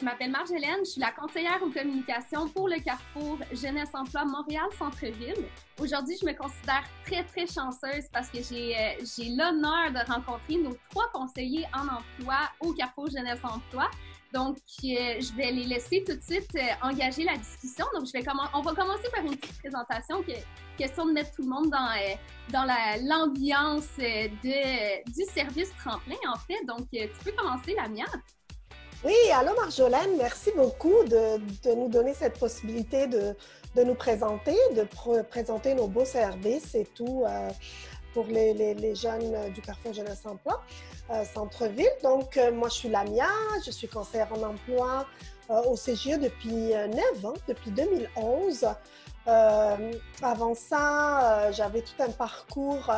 je m'appelle Marjolaine, je suis la conseillère aux communications pour le Carrefour Jeunesse Emploi Montréal Centre-Ville. Aujourd'hui, je me considère très chanceuse parce que j'ai l'honneur de rencontrer nos 3 conseillers en emploi au Carrefour Jeunesse Emploi. Donc, je vais les laisser tout de suite engager la discussion. Donc, on va commencer par une petite présentation, question de mettre tout le monde dans l'ambiance du service tremplin, en fait. Donc, tu peux commencer, Lamia. Oui, allô Marjolaine, merci beaucoup de nous donner cette possibilité de nous présenter, présenter nos beaux services et tout pour les jeunes du Carrefour Jeunesse Emploi Centre-Ville. Donc, moi, je suis Lamia, je suis conseillère en emploi au CGE depuis 9 ans, depuis 2011. Avant ça, j'avais tout un parcours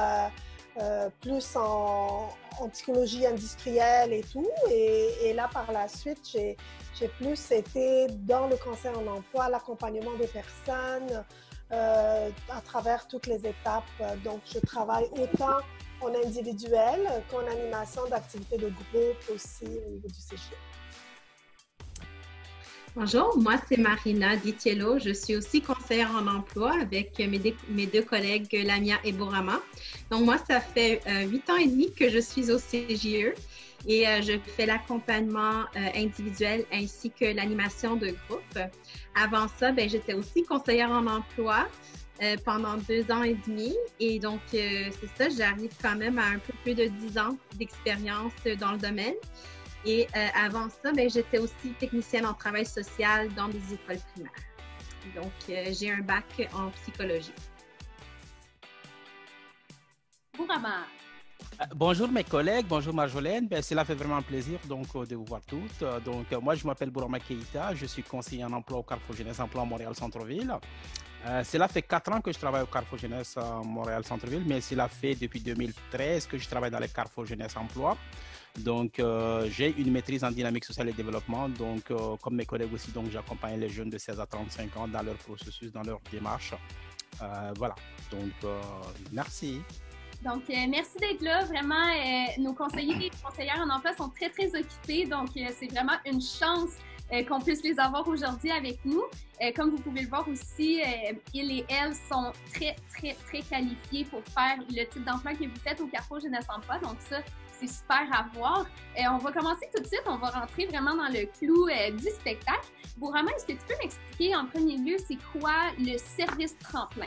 plus en psychologie industrielle et tout. Et là, par la suite, j'ai plus été dans le conseil en emploi, l'accompagnement des personnes à travers toutes les étapes. Donc, je travaille autant en individuel qu'en animation d'activités de groupe aussi au niveau du CGE. Bonjour, moi c'est Marina Ditiello. Je suis aussi conseillère en emploi avec mes 2 collègues Lamia et Bourama. Donc moi, ça fait 8 ans et demi que je suis au CGE et je fais l'accompagnement individuel ainsi que l'animation de groupe. Avant ça, j'étais aussi conseillère en emploi pendant 2 ans et demi et donc c'est ça, j'arrive quand même à un peu plus de 10 ans d'expérience dans le domaine. Et avant ça, j'étais aussi technicienne en travail social dans des écoles primaires. Donc, j'ai un bac en psychologie. Bourama. Bonjour mes collègues, bonjour Marjolaine. Cela fait vraiment plaisir de vous voir toutes. Moi, je m'appelle Bourama Keïta, je suis conseiller en emploi au Carrefour Jeunesse Emploi Montréal Centre-Ville. Cela fait 4 ans que je travaille au Carrefour Jeunesse Montréal Centre-Ville, mais cela fait depuis 2013 que je travaille dans le Carrefour Jeunesse Emploi. Donc, j'ai une maîtrise en dynamique sociale et développement. Donc, comme mes collègues aussi, j'accompagne les jeunes de 16 à 35 ans dans leur processus, dans leur démarche. Voilà. Donc, merci. Donc, merci d'être là. Vraiment, nos conseillers et conseillères en emploi sont très occupés. Donc, c'est vraiment une chance qu'on puisse les avoir aujourd'hui avec nous. Comme vous pouvez le voir aussi, ils et elles sont très qualifiés pour faire le type d'emploi que vous faites au Carrefour Jeunesse Emploi. Donc, ça, c'est super à voir. On va commencer tout de suite. On va rentrer vraiment dans le clou du spectacle. Bourama, est-ce que tu peux m'expliquer en premier lieu, c'est quoi le service tremplin?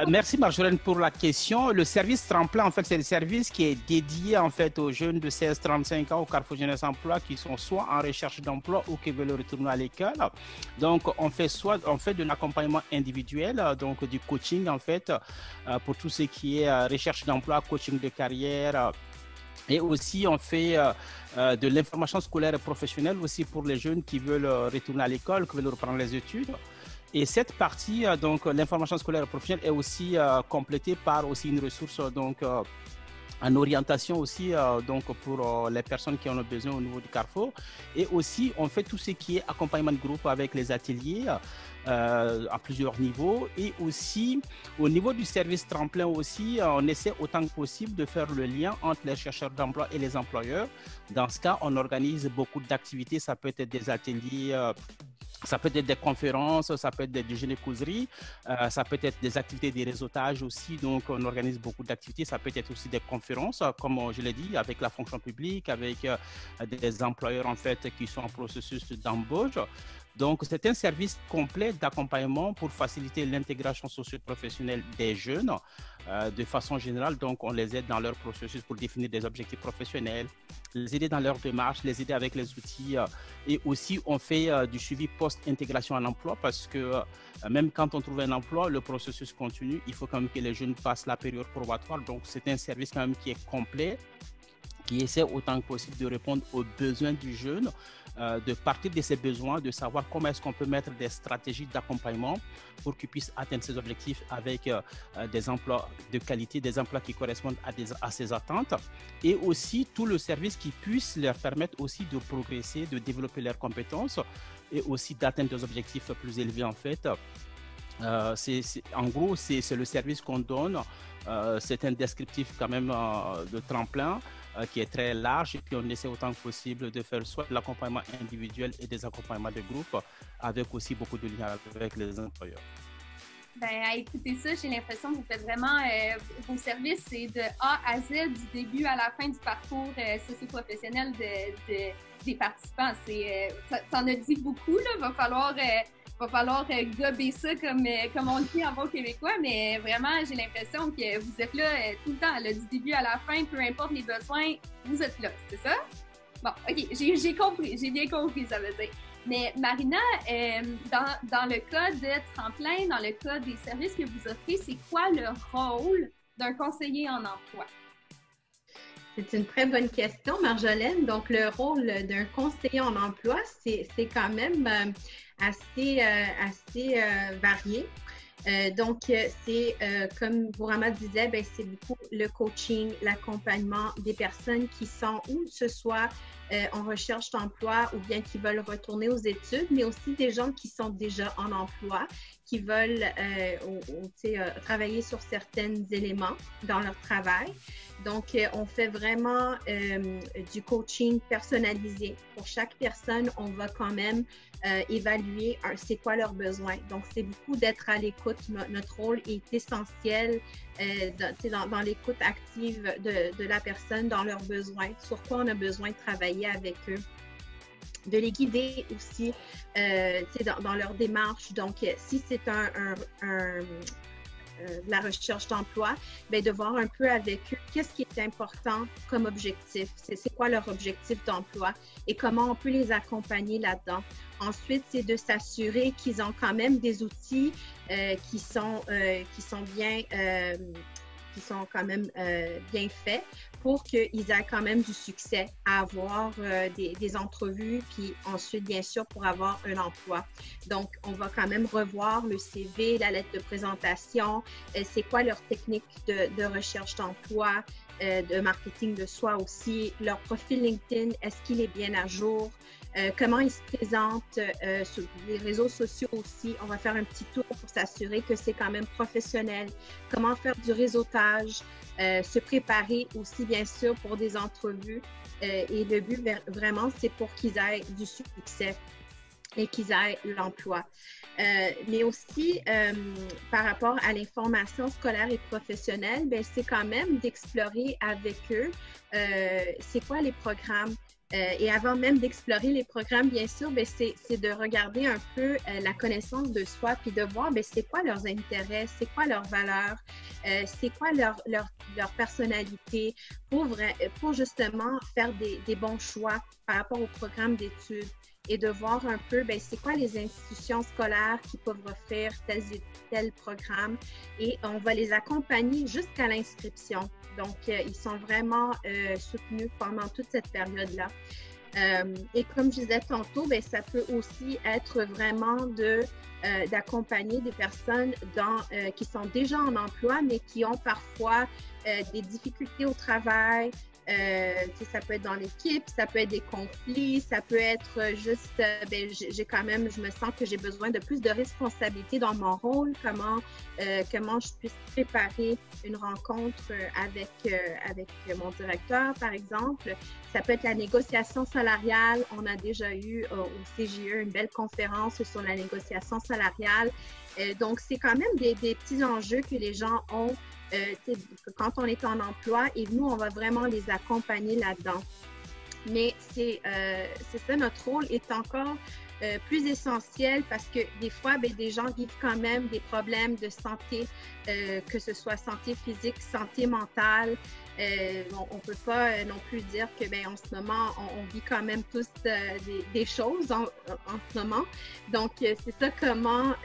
Merci Marjolaine pour la question. Le service tremplin, en fait, c'est le service qui est dédié en fait aux jeunes de 16-35 ans au Carrefour Jeunesse Emploi qui sont soit en recherche d'emploi ou qui veulent retourner à l'école. Donc, on fait de l'accompagnement individuel, donc du coaching en fait pour tout ce qui est recherche d'emploi, coaching de carrière. Et aussi, on fait de l'information scolaire et professionnelle aussi pour les jeunes qui veulent retourner à l'école, qui veulent reprendre les études. Et cette partie, donc l'information scolaire et professionnelle est aussi complétée par aussi une ressource en orientation aussi donc pour les personnes qui en ont besoin au niveau du Carrefour. Et aussi, on fait tout ce qui est accompagnement de groupe avec les ateliers à plusieurs niveaux. Et aussi, au niveau du service tremplin aussi, on essaie autant que possible de faire le lien entre les chercheurs d'emploi et les employeurs. Dans ce cas, on organise beaucoup d'activités. Ça peut être des ateliers ça peut être des conférences, ça peut être des déjeuners-causeries, ça peut être des activités de réseautage aussi. Donc, on organise beaucoup d'activités. Ça peut être aussi des conférences, comme je l'ai dit, avec la fonction publique, avec des employeurs en fait qui sont en processus d'embauche. Donc, c'est un service complet d'accompagnement pour faciliter l'intégration socio-professionnelle des jeunes. De façon générale, donc, on les aide dans leur processus pour définir des objectifs professionnels, les aider dans leur démarche, les aider avec les outils. Et aussi, on fait du suivi post-intégration en emploi parce que même quand on trouve un emploi, le processus continue. Il faut quand même que les jeunes passent la période probatoire. Donc, c'est un service quand même qui est complet, qui essaie autant que possible de répondre aux besoins du jeune, de partir de ses besoins, de savoir comment est-ce qu'on peut mettre des stratégies d'accompagnement pour qu'ils puissent atteindre ses objectifs avec des emplois de qualité, des emplois qui correspondent à ses attentes et aussi tout le service qui puisse leur permettre aussi de progresser, de développer leurs compétences et aussi d'atteindre des objectifs plus élevés en fait. En gros, c'est le service qu'on donne. C'est un descriptif quand même de tremplin. qui est très large, et puis on essaie autant que possible de faire soit de l'accompagnement individuel et des accompagnements de groupe, avec aussi beaucoup de liens avec les employeurs. Ben, à écouter ça, j'ai l'impression que vous faites vraiment vos services, c'est de A à Z, du début à la fin du parcours socio-professionnel des participants. T'en as dit beaucoup, là. Va falloir gober ça comme on le dit en bon québécois, mais vraiment, j'ai l'impression que vous êtes là tout le temps, là, du début à la fin, peu importe les besoins, vous êtes là, c'est ça? Bon, OK, j'ai compris, j'ai bien compris, ça veut dire. Mais Marina, dans le cas de Tremplin, dans le cas des services que vous offrez, c'est quoi le rôle d'un conseiller en emploi? C'est une très bonne question, Marjolaine. Donc, le rôle d'un conseiller en emploi, c'est quand même assez varié. Donc, c'est comme Bourama disait, ben, c'est beaucoup le coaching, l'accompagnement des personnes qui sont ou ce soit en recherche d'emploi ou bien qui veulent retourner aux études, mais aussi des gens qui sont déjà en emploi, qui veulent travailler sur certains éléments dans leur travail. Donc, on fait vraiment du coaching personnalisé. Pour chaque personne, on va quand même évaluer c'est quoi leurs besoins. Donc, c'est beaucoup d'être à l'écoute. Notre rôle est essentiel dans l'écoute active de la personne, dans leurs besoins, sur quoi on a besoin de travailler avec eux. De les guider aussi dans leur démarche. Donc, si c'est la recherche d'emploi, bien, de voir un peu avec eux qu'est-ce qui est important comme objectif, c'est quoi leur objectif d'emploi et comment on peut les accompagner là-dedans. Ensuite, c'est de s'assurer qu'ils ont quand même des outils qui sont quand même bien faits pour qu'ils aient quand même du succès à avoir des entrevues, puis ensuite, bien sûr, pour avoir un emploi. Donc, on va quand même revoir le CV, la lettre de présentation, c'est quoi leur technique de recherche d'emploi, de marketing de soi aussi, leur profil LinkedIn, est-ce qu'il est bien à jour? Comment ils se présentent sur les réseaux sociaux aussi. On va faire un petit tour pour s'assurer que c'est quand même professionnel. Comment faire du réseautage, se préparer aussi, bien sûr, pour des entrevues. Et le but, vraiment, c'est pour qu'ils aient du succès et qu'ils aient l'emploi. Mais aussi, par rapport à l'information scolaire et professionnelle, bien, c'est quand même d'explorer avec eux c'est quoi les programmes. Et avant même d'explorer les programmes, bien sûr, bien, c'est de regarder un peu la connaissance de soi, puis de voir bien, c'est quoi leurs intérêts, c'est quoi leurs valeurs, c'est quoi leur personnalité pour justement faire des bons choix par rapport au programme d'études et de voir un peu bien, c'est quoi les institutions scolaires qui peuvent offrir tel programme et on va les accompagner jusqu'à l'inscription. Donc, ils sont vraiment soutenus pendant toute cette période-là. Et comme je disais tantôt, bien, ça peut aussi être vraiment d'accompagner des personnes qui sont déjà en emploi, mais qui ont parfois des difficultés au travail. Ça peut être dans l'équipe, ça peut être des conflits, ça peut être juste, je me sens que j'ai besoin de plus de responsabilité dans mon rôle, comment je puisse préparer une rencontre avec mon directeur, par exemple. Ça peut être la négociation salariale. On a déjà eu au CJE une belle conférence sur la négociation salariale. Donc, c'est quand même des petits enjeux que les gens ont quand on est en emploi et nous, on va vraiment les accompagner là-dedans. Mais c'est ça, notre rôle est encore plus essentiel parce que des fois, bien, des gens vivent quand même des problèmes de santé, que ce soit santé physique, santé mentale. On ne peut pas non plus dire que bien, en ce moment, on vit quand même tous des choses en ce moment. Donc, c'est ça, comment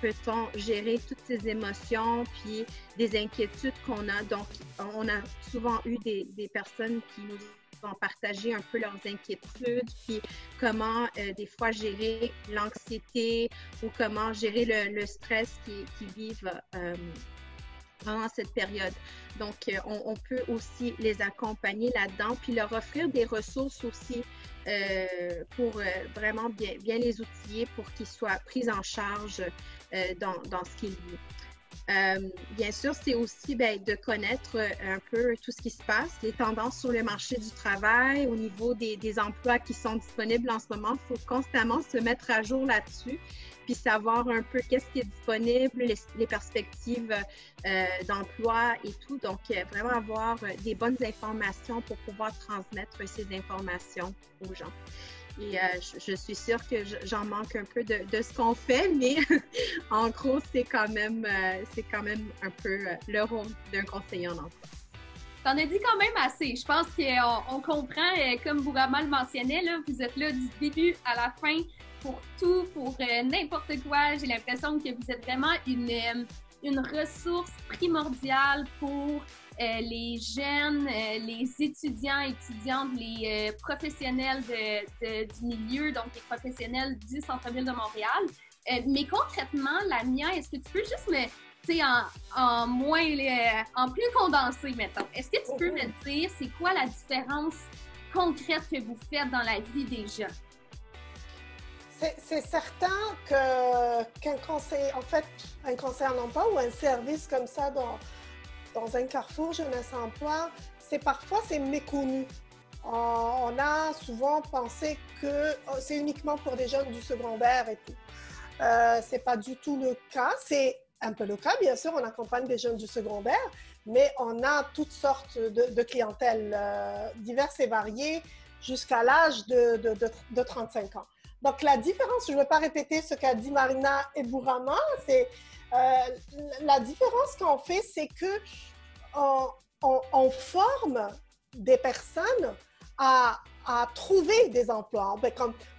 peut-on gérer toutes ces émotions puis des inquiétudes qu'on a. Donc, on a souvent eu des personnes qui nous ont partagé un peu leurs inquiétudes, puis comment des fois gérer l'anxiété ou comment gérer le stress qu'ils vivent pendant cette période. Donc, on peut aussi les accompagner là-dedans, puis leur offrir des ressources aussi pour vraiment bien les outiller pour qu'ils soient pris en charge dans ce qu'ils vivent. Bien sûr, c'est aussi de connaître un peu tout ce qui se passe, les tendances sur le marché du travail, au niveau des emplois qui sont disponibles en ce moment. Il faut constamment se mettre à jour là-dessus, puis savoir un peu qu'est-ce qui est disponible, les perspectives d'emploi et tout. Donc, vraiment avoir des bonnes informations pour pouvoir transmettre ces informations aux gens. Et je suis sûre que j'en manque un peu de ce qu'on fait, mais en gros, c'est quand même un peu le rôle d'un conseiller en emploi. T'en as dit quand même assez. Je pense qu'on comprend, comme Bourama le mentionnait, là, vous êtes là du début à la fin pour tout, pour n'importe quoi. J'ai l'impression que vous êtes vraiment une ressource primordiale pour les jeunes, les étudiants, étudiantes, les professionnels du milieu, donc les professionnels du centre-ville de Montréal. Mais concrètement, Lamia, est-ce que tu peux juste me, tu sais, en plus condensé, mettons, est-ce que tu peux me dire c'est quoi la différence concrète que vous faites dans la vie des jeunes? C'est certain qu'un conseiller, en fait, un conseiller en emploi ou un service comme ça dans un carrefour jeunesse emploi, parfois c'est méconnu. On a souvent pensé que c'est uniquement pour des jeunes du secondaire et tout. C'est pas du tout le cas. C'est un peu le cas, bien sûr, on accompagne des jeunes du secondaire, mais on a toutes sortes de clientèles diverses et variées jusqu'à l'âge de 35 ans. Donc, la différence, je ne vais pas répéter ce qu'a dit Marina et Bourama, c'est la différence qu'on fait, c'est qu'on forme des personnes à trouver des emplois.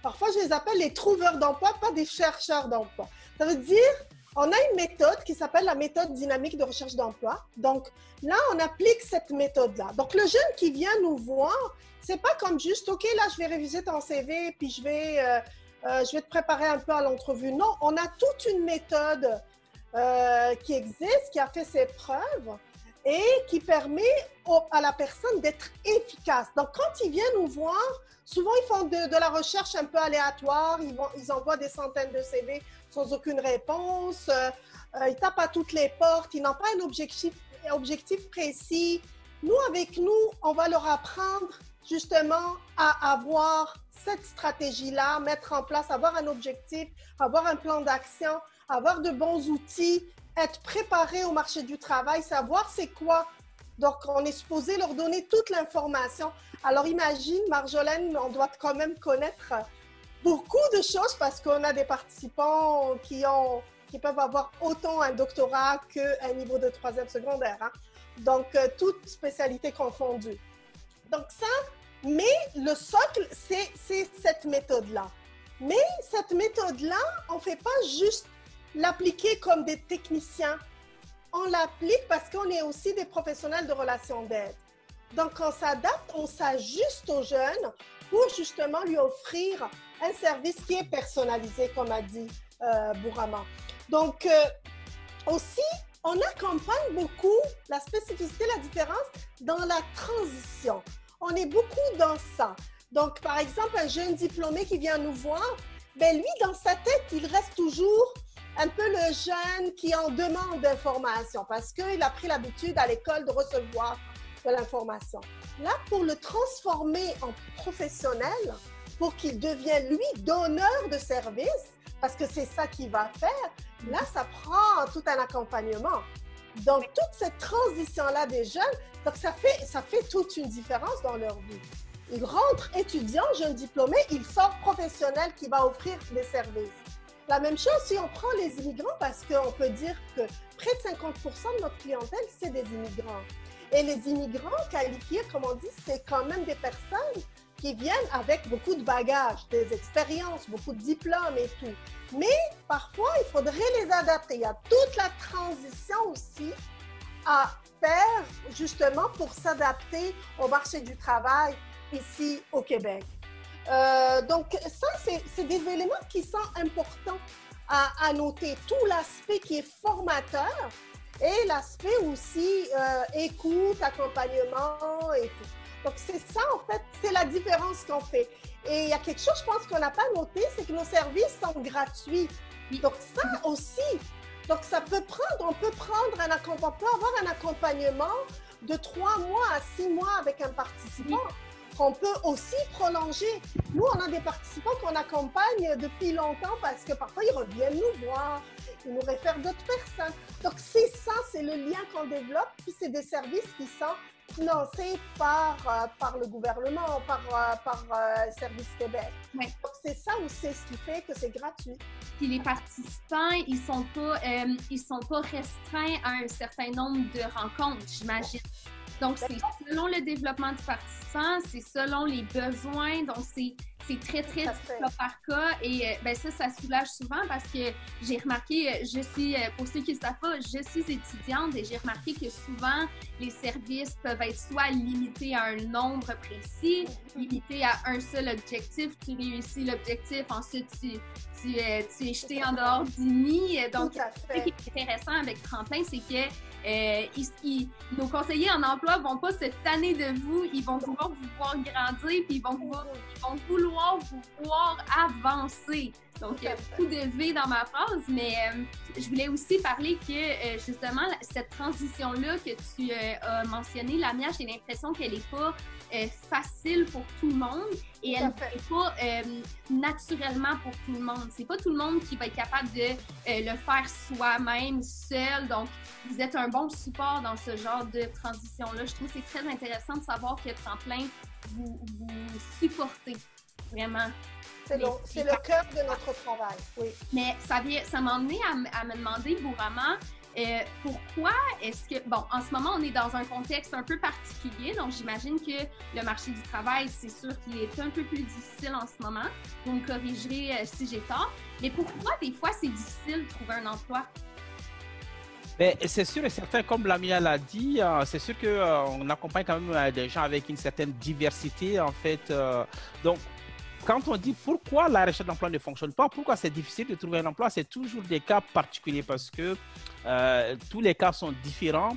Parfois, je les appelle les trouveurs d'emploi, pas des chercheurs d'emploi. Ça veut dire, on a une méthode qui s'appelle la méthode dynamique de recherche d'emploi. Donc, là, on applique cette méthode-là. Donc, le jeune qui vient nous voir, c'est pas comme juste, OK, là, je vais réviser ton CV, puis je vais te préparer un peu à l'entrevue. Non, on a toute une méthode qui existe, qui a fait ses preuves et qui permet à la personne d'être efficace. Donc, quand ils viennent nous voir, souvent, ils font de la recherche un peu aléatoire. Ils envoient des centaines de CV sans aucune réponse. Ils tapent à toutes les portes. Ils n'ont pas un objectif précis. Nous, avec nous, on va leur apprendre justement à avoir cette stratégie-là, mettre en place, avoir un objectif, avoir un plan d'action, avoir de bons outils, être préparé au marché du travail, savoir c'est quoi. Donc, on est supposé leur donner toute l'information. Alors, imagine, Marjolaine, on doit quand même connaître beaucoup de choses parce qu'on a des participants qui peuvent avoir autant un doctorat qu'un niveau de 3e secondaire. Hein? Donc, toute spécialité confondue. Donc, ça, mais le socle, c'est cette méthode-là. Mais cette méthode-là, on ne fait pas juste l'appliquer comme des techniciens. On l'applique parce qu'on est aussi des professionnels de relations d'aide. Donc, on s'adapte, on s'ajuste aux jeunes pour justement lui offrir un service qui est personnalisé, comme a dit Bourama. Donc, aussi, on accompagne beaucoup la spécificité, la différence dans la transition. On est beaucoup dans ça. Donc, par exemple, un jeune diplômé qui vient nous voir, ben lui, dans sa tête, il reste toujours un peu le jeune qui en demande d'information parce qu'il a pris l'habitude à l'école de recevoir de l'information. Là, pour le transformer en professionnel, pour qu'il devienne, lui, donneur de service, parce que c'est ça qu'il va faire, là, ça prend tout un accompagnement. Donc, toute cette transition-là des jeunes, donc ça fait toute une différence dans leur vie. Ils rentrent étudiants, jeunes diplômés, ils sortent professionnels qui va offrir des services. La même chose si on prend les immigrants, parce qu'on peut dire que près de 50% de notre clientèle, c'est des immigrants. Et les immigrants qualifiés, comme on dit, c'est quand même des personnes qui viennent avec beaucoup de bagages, des expériences, beaucoup de diplômes et tout. Mais parfois, il faudrait les adapter. Il y a toute la transition aussi à faire justement pour s'adapter au marché du travail ici au Québec. Donc ça, c'est des éléments qui sont importants à noter. Tout l'aspect qui est formateur et l'aspect aussi écoute, accompagnement et tout. Donc c'est ça en fait, c'est la différence qu'on fait. Et il y a quelque chose, je pense qu'on n'a pas noté, c'est que nos services sont gratuits. Donc ça aussi. Donc, on peut avoir un accompagnement de 3 mois à 6 mois avec un participant. On peut aussi prolonger. Nous, on a des participants qu'on accompagne depuis longtemps parce que parfois, ils reviennent nous voir, ils nous réfèrent d'autres personnes. Donc, c'est ça, c'est le lien qu'on développe. Puis, c'est des services qui sont financés par le gouvernement, par Service Québec. Oui. Donc, c'est ça aussi ce qui fait que c'est gratuit. Puis les participants, ils sont pas restreints à un certain nombre de rencontres, j'imagine. Donc, c'est selon le développement du participant, c'est selon les besoins. Donc, c'est très, très cas par cas. Et ça soulage souvent parce que j'ai remarqué, pour ceux qui ne savent pas, je suis étudiante et j'ai remarqué que souvent, les services peuvent être soit limités à un nombre précis, limités à un seul objectif. Tu réussis l'objectif, ensuite, tu es jeté en dehors du nid. Donc, ce qui est intéressant avec Tremplin, c'est que nos conseillers en emploi vont pas se tanner de vous, ils vont vouloir vous voir grandir, puis ils vont vouloir vous voir avancer. Donc, il y a beaucoup de V dans ma phrase, mais je voulais aussi parler que, justement, cette transition-là que tu as mentionnée, Lamia, j'ai l'impression qu'elle n'est pas facile pour tout le monde et elle n'est pas naturellement pour tout le monde. C'est pas tout le monde qui va être capable de le faire soi-même, seul. Donc, vous êtes un bon support dans ce genre de transition-là. Je trouve que c'est très intéressant de savoir que Tremplin, vous supportez vraiment. C'est le cœur de notre travail, oui. Mais ça m'a amené à me demander, Bourama, pourquoi est-ce que... Bon, en ce moment, on est dans un contexte un peu particulier, donc j'imagine que le marché du travail, c'est sûr qu'il est un peu plus difficile en ce moment. Vous me corrigerez si j'ai tort. Mais pourquoi, des fois, c'est difficile de trouver un emploi? C'est sûr et certain, comme Lamia l'a dit, c'est sûr qu'on accompagne quand même des gens avec une certaine diversité, en fait. Donc, quand on dit pourquoi la recherche d'emploi ne fonctionne pas, pourquoi c'est difficile de trouver un emploi, c'est toujours des cas particuliers parce que tous les cas sont différents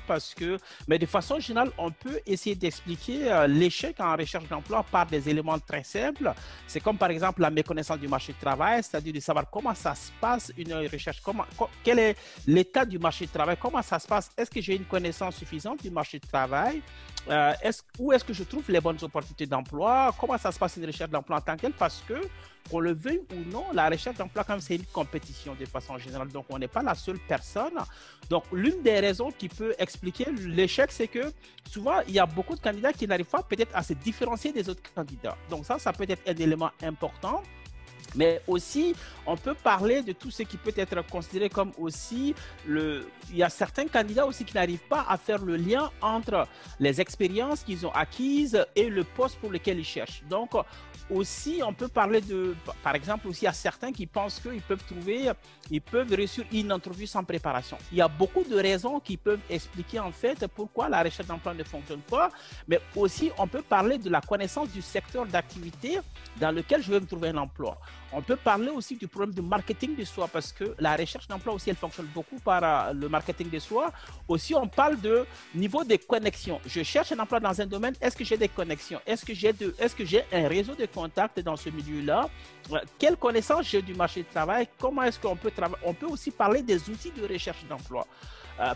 mais de façon générale, on peut essayer d'expliquer l'échec en recherche d'emploi par des éléments très simples. C'est comme par exemple la méconnaissance du marché du travail, c'est-à-dire de savoir comment ça se passe une recherche, quel est l'état du marché du travail, comment ça se passe, est-ce que j'ai une connaissance suffisante du marché du travail, où est-ce que je trouve les bonnes opportunités d'emploi, comment ça se passe une recherche d'emploi en tant que telle, parce que qu'on le veuille ou non, la recherche d'emploi, comme c'est une compétition de façon générale, donc on n'est pas la seule personne. Donc, l'une des raisons qui peut expliquer l'échec, c'est que souvent, il y a beaucoup de candidats qui n'arrivent pas peut-être à se différencier des autres candidats. Donc ça peut être un élément important. Mais aussi, on peut parler de tout ce qui peut être considéré comme aussi il y a certains candidats aussi qui n'arrivent pas à faire le lien entre les expériences qu'ils ont acquises et le poste pour lequel ils cherchent. Donc, aussi, on peut parler par exemple, aussi à certains qui pensent qu'ils peuvent réussir une entrevue sans préparation. Il y a beaucoup de raisons qui peuvent expliquer en fait pourquoi la recherche d'emploi ne fonctionne pas, mais aussi on peut parler de la connaissance du secteur d'activité dans lequel je vais me trouver un emploi. On peut parler aussi du problème de marketing de soi parce que la recherche d'emploi aussi, elle fonctionne beaucoup par le marketing de soi. Aussi, on parle de niveau des connexions. Je cherche un emploi dans un domaine, est-ce que j'ai des connexions? Est-ce que j'ai un réseau de contacts dans ce milieu-là? Quelle connaissance j'ai du marché du travail? Comment est-ce qu'on peut travailler? On peut aussi parler des outils de recherche d'emploi.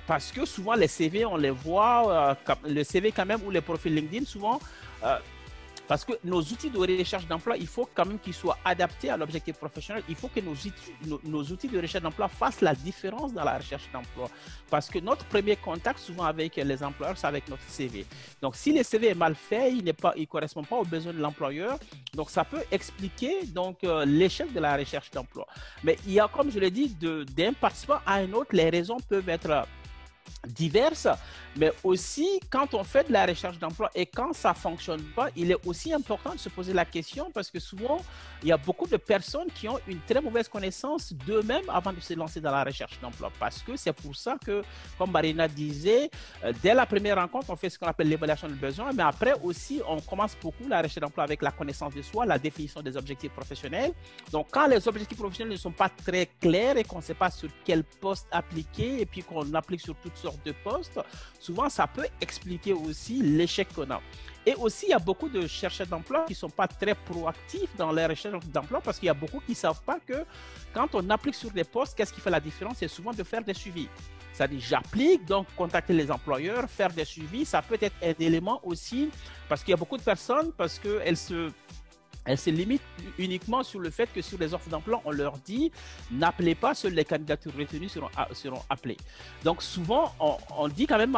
Parce que souvent, les CV, on les voit, le CV quand même ou les profils LinkedIn, souvent... Parce que nos outils de recherche d'emploi, il faut quand même qu'ils soient adaptés à l'objectif professionnel. Il faut que nos outils de recherche d'emploi fassent la différence dans la recherche d'emploi. Parce que notre premier contact souvent avec les employeurs, c'est avec notre CV. Donc, si le CV est mal fait, il ne correspond pas aux besoins de l'employeur. Donc, ça peut expliquer l'échec de la recherche d'emploi. Mais il y a, comme je l'ai dit, d'un participant à un autre, les raisons peuvent être diverses, mais aussi quand on fait de la recherche d'emploi et quand ça ne fonctionne pas, il est aussi important de se poser la question parce que souvent, il y a beaucoup de personnes qui ont une très mauvaise connaissance d'eux-mêmes avant de se lancer dans la recherche d'emploi parce que c'est pour ça que, comme Marina disait, dès la première rencontre, on fait ce qu'on appelle l'évaluation de besoin, mais après aussi, on commence beaucoup la recherche d'emploi avec la connaissance de soi, la définition des objectifs professionnels. Donc, quand les objectifs professionnels ne sont pas très clairs et qu'on ne sait pas sur quel poste appliquer et puis qu'on applique sur toutes sortes sortes de postes, souvent ça peut expliquer aussi l'échec qu'on a. Et aussi, il y a beaucoup de chercheurs d'emploi qui ne sont pas très proactifs dans les recherches d'emploi parce qu'il y a beaucoup qui ne savent pas que quand on applique sur des postes, qu'est-ce qui fait la différence? C'est souvent de faire des suivis. C'est-à-dire, j'applique, donc contacter les employeurs, faire des suivis. Ça peut être un élément aussi parce qu'il y a beaucoup de personnes, parce qu'elles se limitent uniquement sur le fait que sur les offres d'emploi, on leur dit n'appelez pas, seules les candidatures retenues seront appelées. Donc souvent, on dit quand même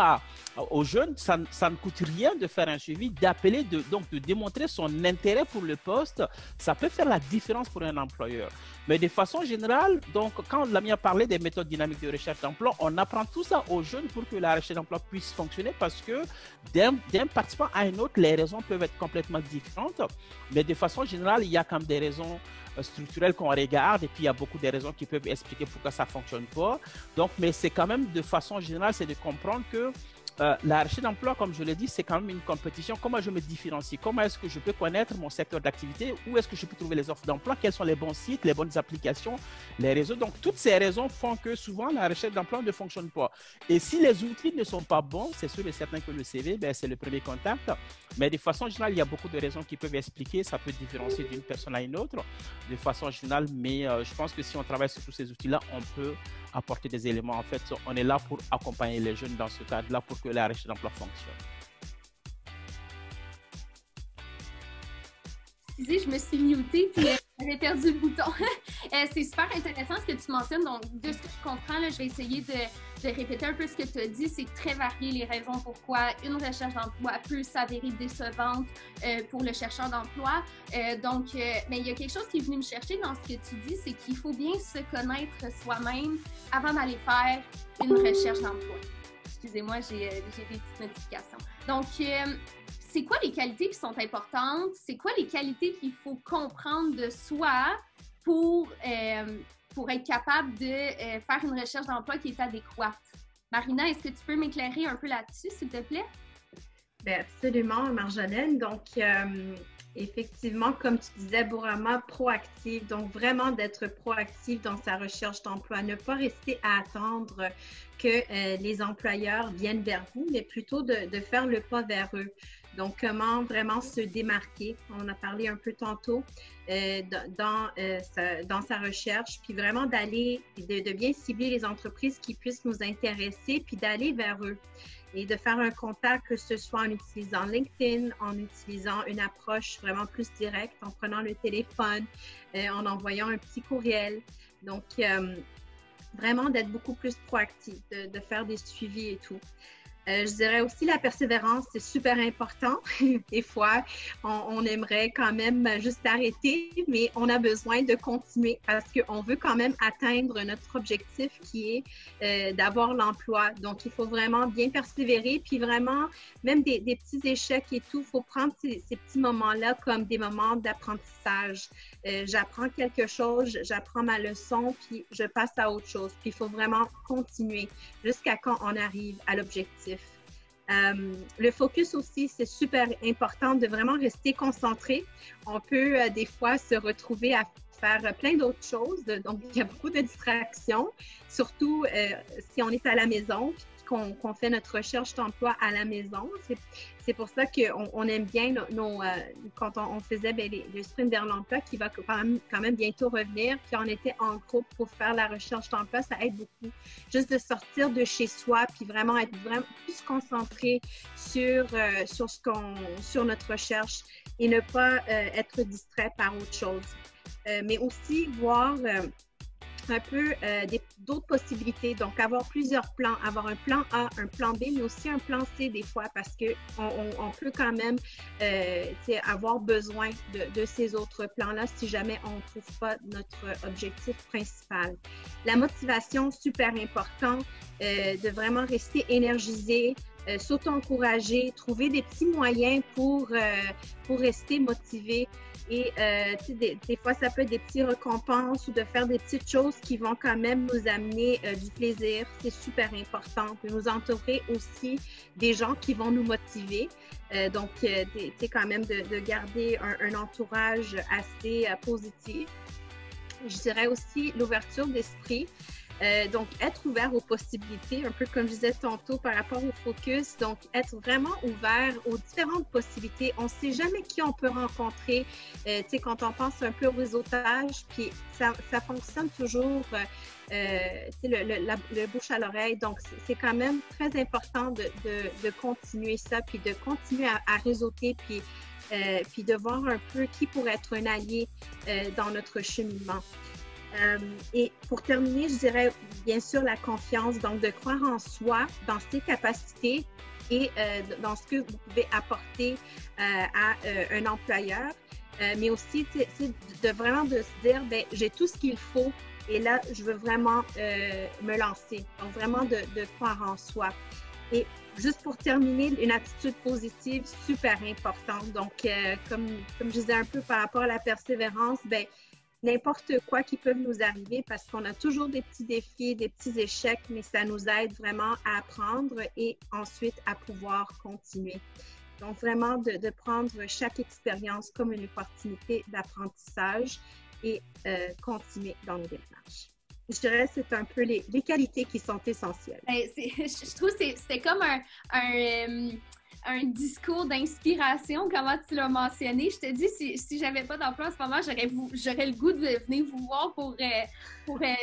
aux jeunes, ça ne coûte rien de faire un suivi, d'appeler, donc de démontrer son intérêt pour le poste. Ça peut faire la différence pour un employeur. Mais de façon générale, donc quand Lamia parlait des méthodes dynamiques de recherche d'emploi, on apprend tout ça aux jeunes pour que la recherche d'emploi puisse fonctionner parce que d'un participant à un autre, les raisons peuvent être complètement différentes. Mais de façon générale, il y a quand même des raisons structurelles qu'on regarde et puis il y a beaucoup de raisons qui peuvent expliquer pourquoi ça ne fonctionne pas. Donc, mais c'est quand même de façon générale, c'est de comprendre que la recherche d'emploi, comme je l'ai dit, c'est quand même une compétition. Comment je me différencie? Comment est-ce que je peux connaître mon secteur d'activité? Où est-ce que je peux trouver les offres d'emploi? Quels sont les bons sites, les bonnes applications, les réseaux? Donc, toutes ces raisons font que souvent, la recherche d'emploi ne fonctionne pas. Et si les outils ne sont pas bons, c'est sûr et certain que le CV, c'est le premier contact. Mais de façon générale, il y a beaucoup de raisons qui peuvent expliquer. Ça peut différencier d'une personne à une autre de façon générale. Mais je pense que si on travaille sur tous ces outils-là, on peut apporter des éléments. En fait, on est là pour accompagner les jeunes dans ce cadre-là pour que la recherche d'emploi fonctionne. Excusez, je me suis mutée puis j'avais perdu le bouton. C'est super intéressant ce que tu mentionnes. Donc, de ce que je comprends, là, je vais essayer de répéter un peu ce que tu as dit. C'est très varié les raisons pourquoi une recherche d'emploi peut s'avérer décevante pour le chercheur d'emploi. Mais il y a quelque chose qui est venu me chercher dans ce que tu dis, c'est qu'il faut bien se connaître soi-même avant d'aller faire une recherche d'emploi. Excusez-moi, j'ai des petites notifications. Donc, c'est quoi les qualités qui sont importantes? C'est quoi les qualités qu'il faut comprendre de soi pour être capable de faire une recherche d'emploi qui est adéquate? Marina, est-ce que tu peux m'éclairer un peu là-dessus, s'il te plaît? Bien, absolument, Marjolaine. Donc, effectivement, comme tu disais, Bourama, proactive. Donc, vraiment d'être proactive dans sa recherche d'emploi. Ne pas rester à attendre que les employeurs viennent vers vous, mais plutôt de faire le pas vers eux. Donc, comment vraiment se démarquer? On a parlé un peu tantôt dans sa recherche, puis vraiment de bien cibler les entreprises qui puissent nous intéresser, puis d'aller vers eux et de faire un contact, que ce soit en utilisant LinkedIn, en utilisant une approche vraiment plus directe, en prenant le téléphone, en envoyant un petit courriel. Donc, vraiment d'être beaucoup plus proactif, de faire des suivis et tout. Je dirais aussi la persévérance, c'est super important. Des fois, on aimerait quand même juste arrêter, mais on a besoin de continuer parce qu'on veut quand même atteindre notre objectif qui est d'avoir l'emploi. Donc, il faut vraiment bien persévérer, puis vraiment, même des petits échecs et tout, il faut prendre ces petits moments-là comme des moments d'apprentissage. J'apprends quelque chose, j'apprends ma leçon, puis je passe à autre chose. Puis il faut vraiment continuer jusqu'à quand on arrive à l'objectif. Le focus aussi, c'est super important de vraiment rester concentré. On peut des fois se retrouver à faire plein d'autres choses. Donc, il y a beaucoup de distractions, surtout si on est à la maison, qu'on fait notre recherche d'emploi à la maison. C'est pour ça qu'on aime bien quand on faisait le sprint vers l'emploi qui va quand même bientôt revenir, puis on était en groupe pour faire la recherche d'emploi, ça aide beaucoup. Juste de sortir de chez soi, puis vraiment être vraiment plus concentré sur notre recherche et ne pas être distrait par autre chose. Mais aussi voir un peu d'autres possibilités. Donc, avoir plusieurs plans, avoir un plan A, un plan B, mais aussi un plan C des fois parce qu'on peut quand même avoir besoin de ces autres plans-là si jamais on ne trouve pas notre objectif principal. La motivation, super important, de vraiment rester énergisé, s'auto-encourager, trouver des petits moyens pour rester motivé. Et des fois, ça peut être des petites récompenses ou de faire des petites choses qui vont quand même nous amener du plaisir. C'est super important. De nous entourer aussi des gens qui vont nous motiver. Donc, quand même de garder un entourage assez positif. Je dirais aussi l'ouverture d'esprit. Donc, être ouvert aux possibilités, un peu comme je disais tantôt par rapport au focus. Donc, être vraiment ouvert aux différentes possibilités. On ne sait jamais qui on peut rencontrer. Tu sais, quand on pense un peu au réseautage, puis ça fonctionne toujours, le bouche à l'oreille. Donc, c'est quand même très important de continuer ça, puis de continuer à réseauter, puis de voir un peu qui pourrait être un allié dans notre cheminement. Et pour terminer, je dirais bien sûr la confiance, donc de croire en soi, dans ses capacités et dans ce que vous pouvez apporter à un employeur, mais aussi de vraiment de se dire, ben j'ai tout ce qu'il faut et là, je veux vraiment me lancer. Donc vraiment de croire en soi. Et juste pour terminer, une attitude positive super importante. Donc, comme je disais un peu par rapport à la persévérance, ben n'importe quoi qui peut nous arriver parce qu'on a toujours des petits défis, des petits échecs, mais ça nous aide vraiment à apprendre et ensuite à pouvoir continuer. Donc, vraiment de prendre chaque expérience comme une opportunité d'apprentissage et continuer dans nos démarches. Je dirais que c'est un peu les qualités qui sont essentielles. Je trouve que c'était comme un discours d'inspiration, comment tu l'as mentionné. Je te dis, si j'avais pas d'emploi en ce moment, j'aurais le goût de venir vous voir pour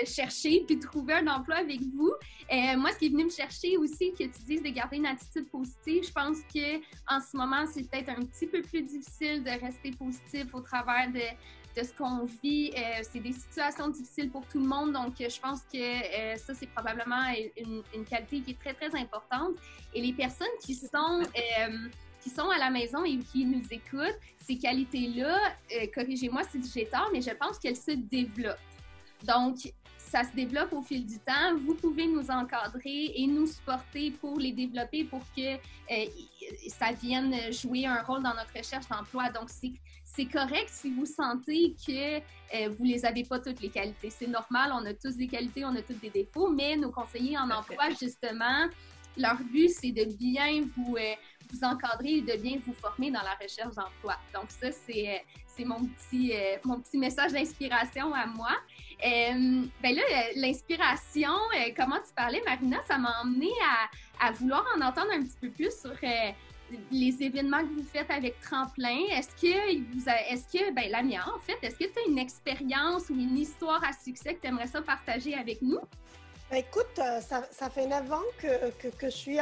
chercher puis trouver un emploi avec vous. Moi, ce qui est venu me chercher aussi, que tu dises de garder une attitude positive, je pense qu'en ce moment, c'est peut-être un petit peu plus difficile de rester positif au travers de ce qu'on vit. C'est des situations difficiles pour tout le monde, donc je pense que ça, c'est probablement une qualité qui est très, très importante. Et les personnes qui sont à la maison et qui nous écoutent, ces qualités-là, corrigez-moi si j'ai tort, mais je pense qu'elles se développent. Donc, ça se développe au fil du temps. Vous pouvez nous encadrer et nous supporter pour les développer pour que ça vienne jouer un rôle dans notre recherche d'emploi. Donc, c'est correct si vous sentez que vous ne les avez pas toutes les qualités. C'est normal, on a tous des qualités, on a tous des défauts, mais nos conseillers en emploi, justement, leur but, c'est de bien vous encadrer et de bien vous former dans la recherche d'emploi. Donc ça, c'est mon petit message d'inspiration à moi. Ben là, l'inspiration, comment tu parlais, Marina, ça m'a emmenée à vouloir en entendre un petit peu plus sur les événements que vous faites avec Tremplin. Est-ce que Lamia, en fait, est-ce que tu as une expérience ou une histoire à succès que tu aimerais ça partager avec nous? Écoute, ça fait 9 ans que je suis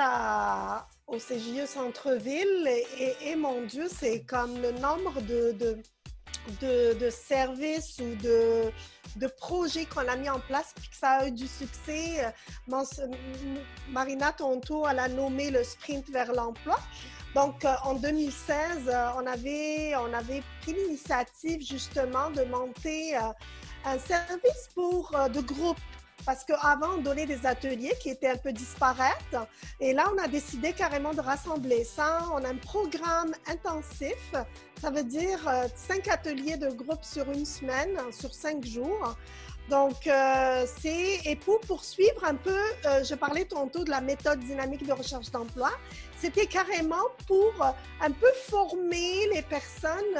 au CJE Centre-Ville et mon Dieu, c'est comme le nombre de services ou de projets qu'on a mis en place puis que ça a eu du succès. Marina Tonto, elle a nommé le Sprint vers l'emploi. Donc, en 2016, on avait pris l'initiative justement de monter un service de groupe. Parce qu'avant, on donnait des ateliers qui étaient un peu disparates. Et là, on a décidé carrément de rassembler ça. On a un programme intensif. Ça veut dire 5 ateliers de groupe sur une semaine, sur 5 jours. Donc, et pour poursuivre un peu, je parlais tantôt de la méthode dynamique de recherche d'emploi. C'était carrément pour un peu former les personnes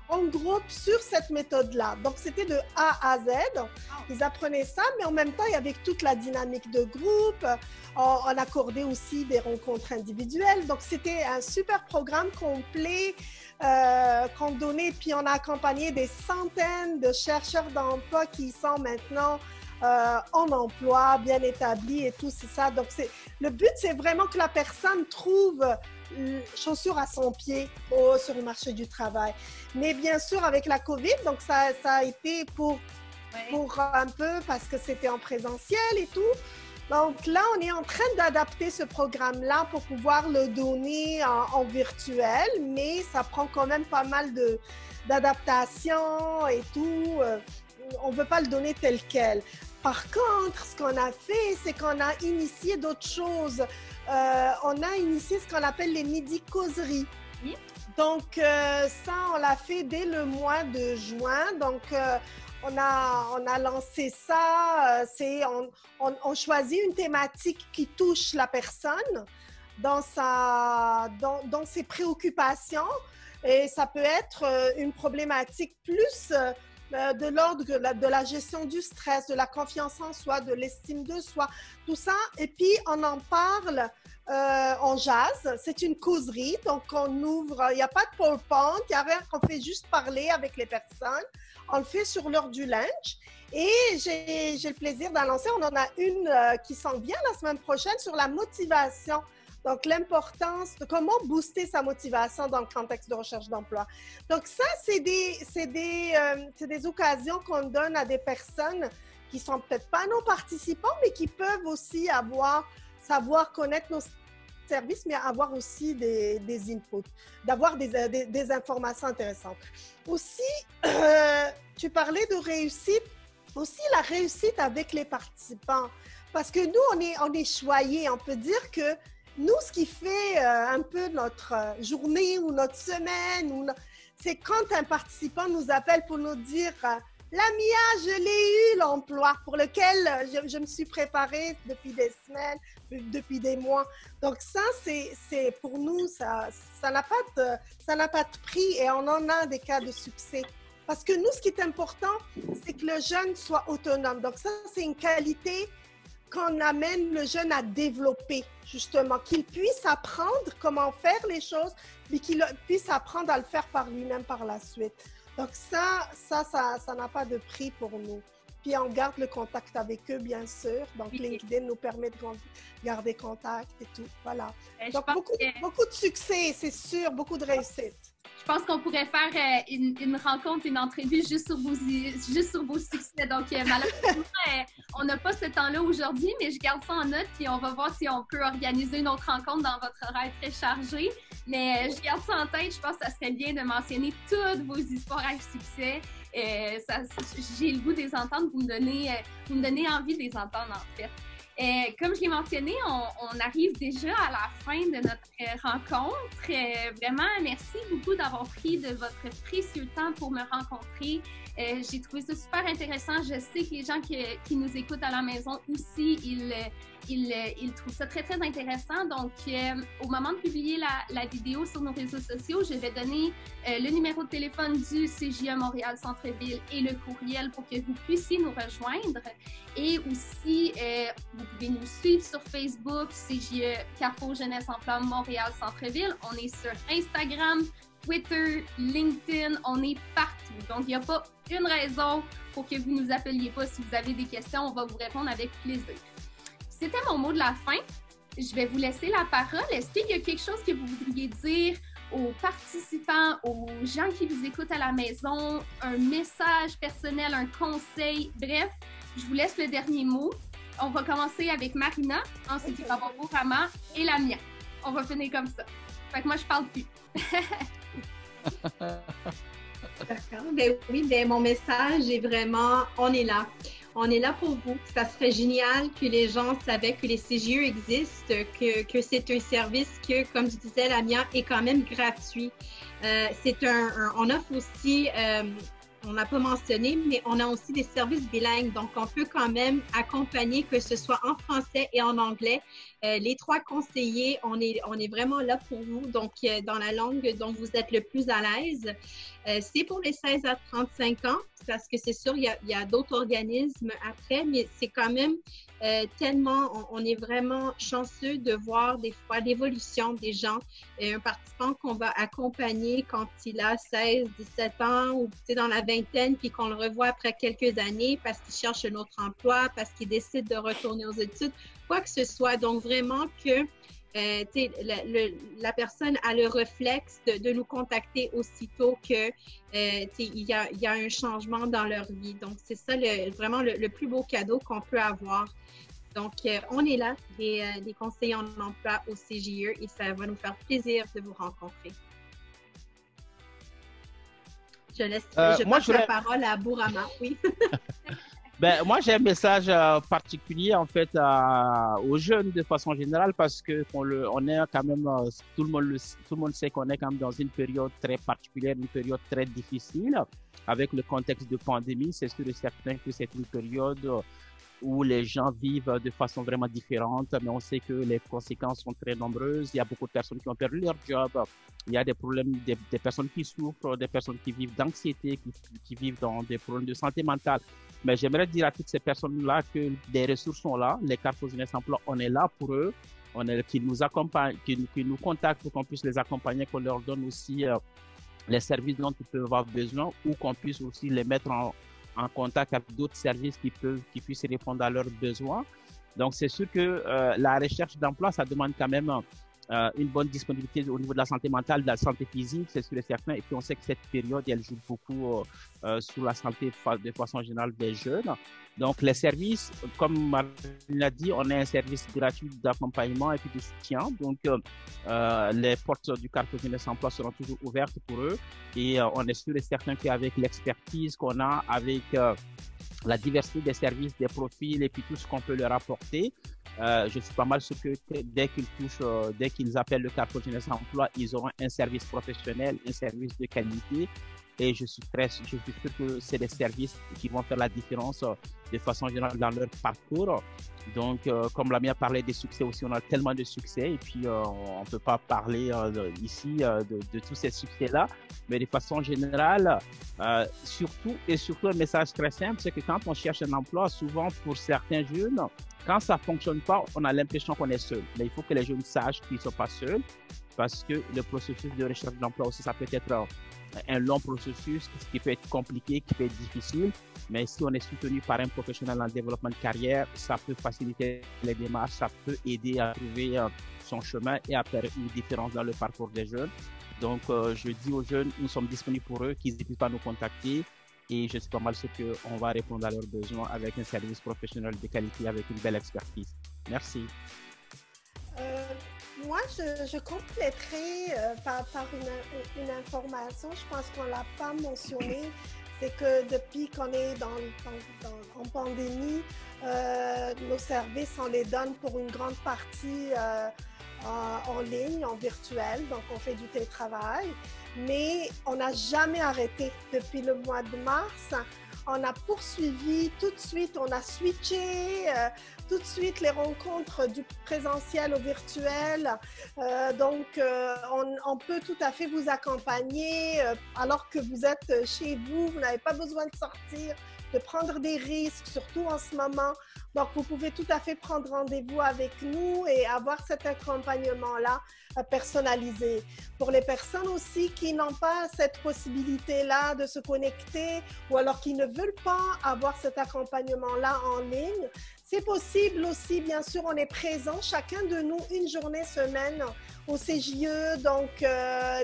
en groupe sur cette méthode-là. Donc, c'était de A à Z. Ils apprenaient ça, mais en même temps, il y avait toute la dynamique de groupe. On accordait aussi des rencontres individuelles. Donc, c'était un super programme complet qu'on donnait. Puis, on a accompagné des centaines de chercheurs d'emploi qui sont maintenant en emploi, bien établis et tout, c'est ça. Donc, le but, c'est vraiment que la personne trouve chaussure à son pied sur le marché du travail. Mais bien sûr, avec la COVID, donc ça a été pour un peu, parce que c'était en présentiel et tout. Donc là, on est en train d'adapter ce programme-là pour pouvoir le donner en virtuel, mais ça prend quand même pas mal d'adaptation et tout. On ne veut pas le donner tel quel. Par contre, ce qu'on a fait, c'est qu'on a initié d'autres choses. On a initié ce qu'on appelle les midi-causeries. Oui. Donc, ça, on l'a fait dès le mois de juin. Donc, on a lancé ça. On choisit une thématique qui touche la personne dans ses préoccupations. Et ça peut être une problématique plus de l'ordre de la gestion du stress, de la confiance en soi, de l'estime de soi, tout ça. Et puis, on en parle, on jase. C'est une causerie, donc on ouvre, il n'y a pas de PowerPoint, il n'y a rien, on fait juste parler avec les personnes. On le fait sur l'heure du lunch. Et j'ai le plaisir d'annoncer, on en a une qui s'en vient la semaine prochaine sur la motivation. Donc, l'importance de comment booster sa motivation dans le contexte de recherche d'emploi. Donc, ça, c'est des occasions qu'on donne à des personnes qui ne sont peut-être pas nos participants, mais qui peuvent aussi savoir connaître nos services, mais avoir aussi des inputs, d'avoir des informations intéressantes. Aussi, tu parlais de réussite, aussi la réussite avec les participants. Parce que nous, on est choyés. On peut dire que nous, ce qui fait un peu notre journée ou notre semaine, c'est quand un participant nous appelle pour nous dire « Lamia, je l'ai eu, l'emploi pour lequel je me suis préparée depuis des semaines, depuis des mois. » Donc ça, c'est pour nous, ça n'a pas de prix et on en a des cas de succès. Parce que nous, ce qui est important, c'est que le jeune soit autonome. Donc ça, c'est une qualité qu'on amène le jeune à développer, justement, qu'il puisse apprendre comment faire les choses, mais qu'il puisse apprendre à le faire par lui-même par la suite. Donc ça n'a pas de prix pour nous. Puis on garde le contact avec eux, bien sûr. Donc LinkedIn nous permet de garder contact et tout. Voilà. Donc beaucoup de succès, c'est sûr, beaucoup de réussite. Je pense qu'on pourrait faire une rencontre, une entrevue juste sur vos succès. Donc, malheureusement, on n'a pas ce temps-là aujourd'hui, mais je garde ça en note puis on va voir si on peut organiser une autre rencontre dans votre horaire très chargé. Mais je garde ça en tête. Je pense que ça serait bien de mentionner toutes vos histoires à succès. J'ai le goût de les entendre. Vous me donnez envie de les entendre, en fait. Comme je l'ai mentionné, on arrive déjà à la fin de notre rencontre. Vraiment, merci beaucoup d'avoir pris de votre précieux temps pour me rencontrer. J'ai trouvé ça super intéressant. Je sais que les gens qui nous écoutent à la maison aussi, ils trouvent ça très, très intéressant. Donc, au moment de publier la vidéo sur nos réseaux sociaux, je vais donner le numéro de téléphone du CJE Montréal Centre-Ville et le courriel pour que vous puissiez nous rejoindre. Et aussi, vous pouvez nous suivre sur Facebook, CJE Carrefour Jeunesse Emploi Montréal Centre-Ville. On est sur Instagram, Twitter, LinkedIn, on est partout. Donc, il n'y a pas une raison pour que vous ne nous appeliez pas. Si vous avez des questions, on va vous répondre avec plaisir. C'était mon mot de la fin. Je vais vous laisser la parole. Est-ce qu'il y a quelque chose que vous voudriez dire aux participants, aux gens qui vous écoutent à la maison, un message personnel, un conseil? Bref, je vous laisse le dernier mot. On va commencer avec Marina, ensuite il va y avoir Bourama et Lamia. On va finir comme ça. Fait que moi, je parle plus. D'accord. Ben oui, mon message est vraiment, on est là. On est là pour vous. Ça serait génial que les gens savaient que les CJE existent, que c'est un service que, comme je disais, Lamia, est quand même gratuit. On offre aussi, on n'a pas mentionné, mais on a aussi des services bilingues. Donc, on peut quand même accompagner, que ce soit en français et en anglais. Les trois conseillers, on est vraiment là pour vous. Donc, dans la langue dont vous êtes le plus à l'aise. C'est pour les 16 à 35 ans, parce que c'est sûr, il y a d'autres organismes après, mais c'est quand même tellement, on est vraiment chanceux de voir des fois l'évolution des gens. Un participant qu'on va accompagner quand il a 16, 17 ans ou dans la vingtaine, puis qu'on le revoit après quelques années parce qu'il cherche un autre emploi, parce qu'il décide de retourner aux études, quoi que ce soit. Donc, vraiment que la personne a le réflexe de nous contacter aussitôt que il y a un changement dans leur vie. Donc, c'est ça vraiment le plus beau cadeau qu'on peut avoir. Donc, on est là, des conseillers en emploi au CJE, et ça va nous faire plaisir de vous rencontrer. Je passe la parole à Bourama. Oui. Moi, j'ai un message particulier en fait aux jeunes de façon générale, parce que on est quand même, tout le monde sait qu'on est quand même dans une période très particulière, une période très difficile avec le contexte de pandémie. C'est sûr et certain que c'est une période où les gens vivent de façon vraiment différente, mais on sait que les conséquences sont très nombreuses. Il y a beaucoup de personnes qui ont perdu leur job, il y a des problèmes, des personnes qui souffrent, des personnes qui vivent d'anxiété, qui vivent dans des problèmes de santé mentale. Mais j'aimerais dire à toutes ces personnes-là que des ressources sont là, les Carrefour Jeunesse Emploi, on est là pour eux, qu'ils nous accompagnent, qu'ils nous contactent pour qu'on puisse les accompagner, qu'on leur donne aussi les services dont ils peuvent avoir besoin ou qu'on puisse aussi les mettre en contact avec d'autres services qui puissent répondre à leurs besoins. Donc, c'est sûr que la recherche d'emploi, ça demande quand même une bonne disponibilité au niveau de la santé mentale, de la santé physique, c'est sûr et certain. Et puis, on sait que cette période, elle joue beaucoup sur la santé de façon générale des jeunes. Donc, les services, comme Marine l'a dit, on a un service gratuit d'accompagnement et puis de soutien. Donc, les portes du Carrefour Jeunesse Emploi seront toujours ouvertes pour eux. Et on est sûr et certain qu'avec l'expertise qu'on a, avec la diversité des services, des profils et puis tout ce qu'on peut leur apporter, je suis pas mal sûr que dès qu'ils appellent le Carrefour Jeunesse Emploi, ils auront un service professionnel, un service de qualité. Et je suis sûr que c'est des services qui vont faire la différence de façon générale dans leur parcours. Donc, comme Lamia parlait des succès aussi, on a tellement de succès et puis on ne peut pas parler ici de tous ces succès-là. Mais de façon générale, surtout un message très simple, c'est que quand on cherche un emploi, souvent pour certains jeunes, quand ça ne fonctionne pas, on a l'impression qu'on est seul. Mais il faut que les jeunes sachent qu'ils ne sont pas seuls parce que le processus de recherche d'emploi aussi, ça peut être un long processus qui peut être compliqué, qui peut être difficile, mais si on est soutenu par un professionnel en développement de carrière, ça peut faciliter les démarches, ça peut aider à trouver son chemin et à faire une différence dans le parcours des jeunes. Donc, je dis aux jeunes, nous sommes disponibles pour eux, qu'ils n'hésitent pas à nous contacter et je suis pas mal sûr qu'on va répondre à leurs besoins avec un service professionnel de qualité, avec une belle expertise. Merci. Moi, je compléterai par une information, je pense qu'on ne l'a pas mentionné, c'est que depuis qu'on est en pandémie, nos services, on les donne pour une grande partie en ligne, en virtuel, donc on fait du télétravail, mais on n'a jamais arrêté depuis le mois de mars. On a poursuivi tout de suite, on a switché tout de suite les rencontres du présentiel au virtuel. Donc, on peut tout à fait vous accompagner alors que vous êtes chez vous, vous n'avez pas besoin de sortir, de prendre des risques, surtout en ce moment. Donc, vous pouvez tout à fait prendre rendez-vous avec nous et avoir cet accompagnement-là personnalisé. Pour les personnes aussi qui n'ont pas cette possibilité-là de se connecter ou alors qui ne veulent pas avoir cet accompagnement-là en ligne, c'est possible aussi, bien sûr, on est présent, chacun de nous, une journée, semaine au CJE, donc,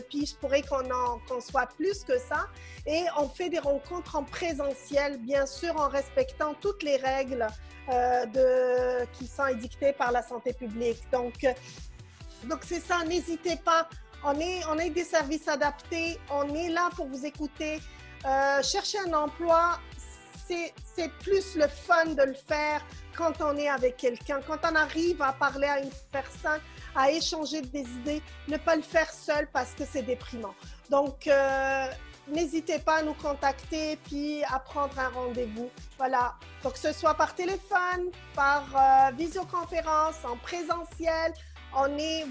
puis je pourrais qu'on soit plus que ça. Et on fait des rencontres en présentiel, bien sûr, en respectant toutes les règles qui sont édictées par la santé publique. Donc c'est ça, n'hésitez pas. On est des services adaptés, on est là pour vous écouter. Chercher un emploi, c'est plus le fun de le faire quand on est avec quelqu'un, quand on arrive à parler à une personne, à échanger des idées, ne pas le faire seul parce que c'est déprimant. Donc, n'hésitez pas à nous contacter puis à prendre un rendez-vous. Voilà, donc que ce soit par téléphone, par visioconférence, en présentiel,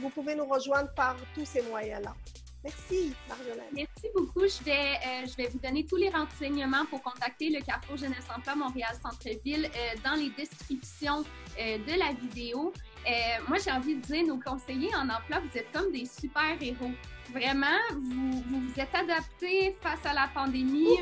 vous pouvez nous rejoindre par tous ces moyens-là. Merci, Marjolaine. Merci beaucoup. Je vais vous donner tous les renseignements pour contacter le Carrefour Jeunesse Emploi Montréal Centre-Ville dans les descriptions de la vidéo. Moi, j'ai envie de dire, nos conseillers en emploi, vous êtes comme des super-héros. Vraiment, vous vous êtes adaptés face à la pandémie.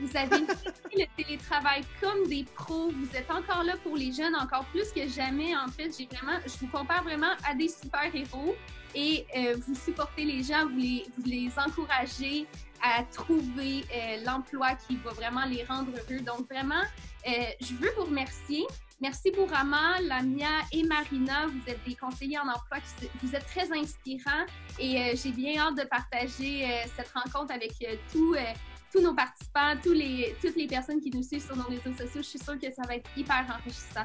Vous avez utilisé le télétravail comme des pros. Vous êtes encore là pour les jeunes, encore plus que jamais. En fait, je vous compare vraiment à des super-héros. Et vous supportez les gens, vous les encouragez à trouver l'emploi qui va vraiment les rendre heureux. Donc vraiment, je veux vous remercier. Merci Bourama, Lamia et Marina. Vous êtes des conseillers en emploi, vous êtes très inspirants et j'ai bien hâte de partager cette rencontre avec tous nos participants, toutes les personnes qui nous suivent sur nos réseaux sociaux. Je suis sûre que ça va être hyper enrichissant.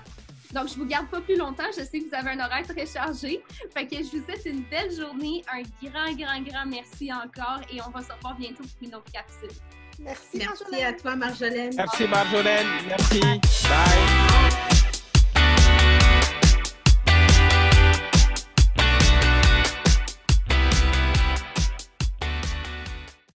Donc, je ne vous garde pas plus longtemps. Je sais que vous avez un horaire très chargé. Fait que je vous souhaite une belle journée. Un grand merci encore. Et on va se revoir bientôt pour une autre capsule. Merci à toi, Marjolaine. Merci, Marjolaine. Merci. Bye.